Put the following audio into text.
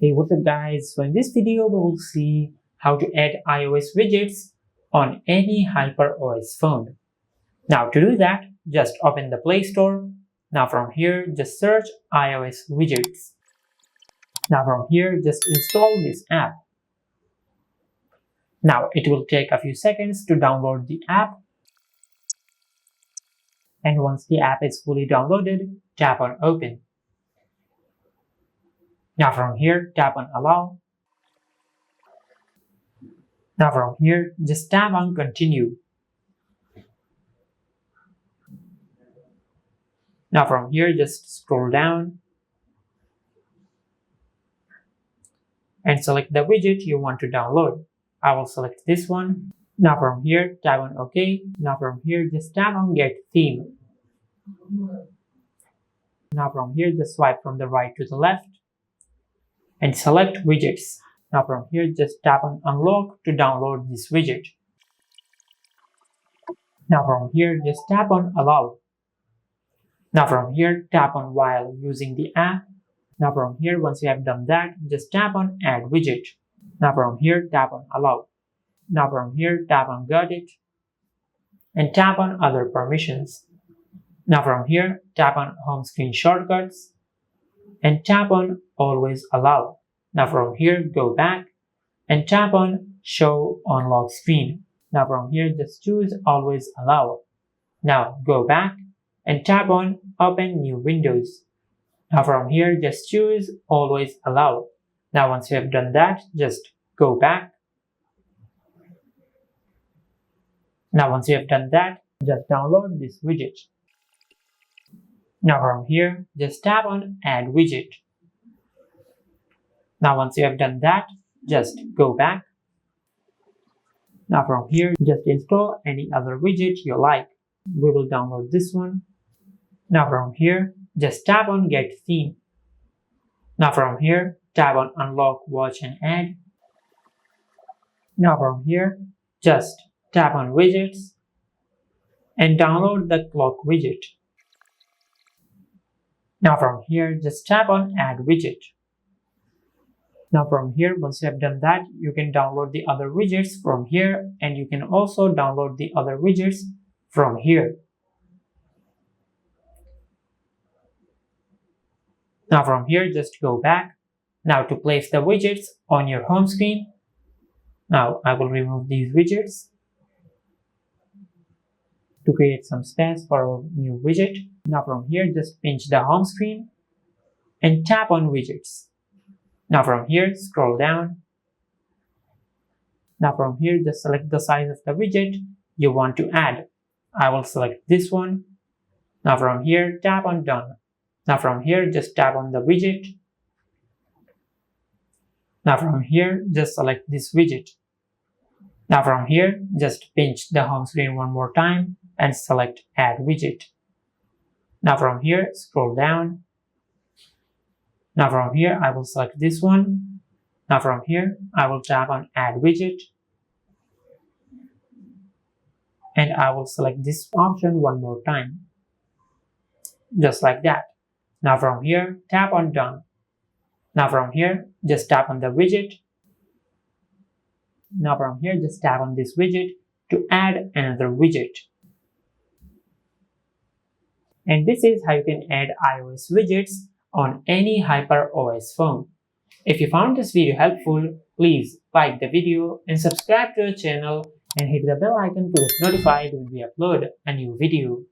Hey, what's up guys? So in this video we will see how to add iOS widgets on any HyperOS phone. Now to do that, just open the Play Store. Now from here, just search iOS widgets. Now from here, just install this app. Now it will take a few seconds to download the app. And once the app is fully downloaded, tap on Open. Now from here, tap on Allow. Now from here, just tap on Continue. Now from here, just scroll down and select the widget you want to download. I will select this one. Now from here, tap on OK. Now from here, just tap on Get Theme. Now from here, just swipe from the right to the left and select Widgets. Now from here, just tap on Unlock to download this widget. Now from here, just tap on Allow. Now from here, tap on While using the app. Now from here, once you have done that, just tap on Add Widget. Now from here, tap on Allow. Now from here, tap on Got It and tap on Other Permissions. Now from here, tap on Home Screen Shortcuts and tap on Always Allow. Now from here, go back and tap on Show on Lock Screen. Now from here, just choose Always Allow. Now go back and tap on Open New Windows. Now from here, just choose Always Allow. Now once you have done that, just go back. Now once you have done that, just download this widget. Now from here, just tap on Add Widget. Now once you have done that, just go back. Now from here, just install any other widget you like. We will download this one. Now from here, just tap on Get Theme. Now from here, tap on Unlock, Watch and Add. Now from here, just tap on Widgets and download the clock widget. Now from here, just tap on Add Widget. Now from here, once you have done that, you can download the other widgets from here, and you can also download the other widgets from here. Now from here, just go back. Now to place the widgets on your home screen. Now I will remove these widgets to create some space for a new widget. Now from here, just pinch the home screen and tap on Widgets. Now from here, scroll down. Now from here, just select the size of the widget you want to add. I will select this one. Now from here, tap on Done. Now from here, just tap on the widget. Now from here, just select this widget. Now from here, just pinch the home screen one more time and select Add Widget. Now from here, scroll down. Now from here, I will select this one. Now from here, I will tap on Add Widget. And I will select this option one more time. Just like that. Now from here, tap on Done. Now from here, just tap on the widget. Now from here, just tap on this widget to add another widget. And this is how you can add iOS widgets on any HyperOS phone. If you found this video helpful, please like the video and subscribe to our channel and hit the bell icon to get notified when we upload a new video.